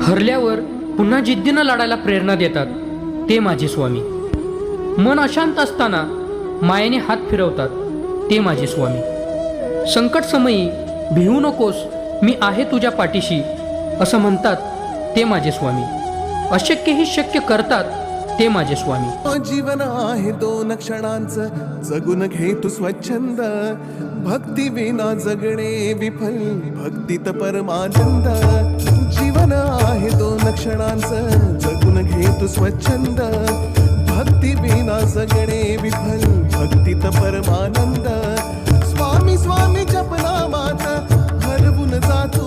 हरल्यावर पुन्हा जिद्दीनं लढायला प्रेरणा देतात ते माझे स्वामी. मन अशांत असताना मायेने हात फिरवतात ते माझे स्वामी. संकट समयी भिवू नकोस, मी आहे तुझ्या पाठीशी असं म्हणतात ते माझे स्वामी. अशक्य ही शक्य करतात ते माझे स्वामी. जीवन आहे 2 क्षणांचं, जगून घे तू स्वच्छंद. भक्ती विना जगणे विफल, भक्तीत परमानंद. जीवन आहे 2 क्षणांचं, जगून घे तू स्वच्छंद. भक्ती विना जगणे विफल, भक्तीत परमानंद. स्वामी स्वामी जपनामात हरवून जा तू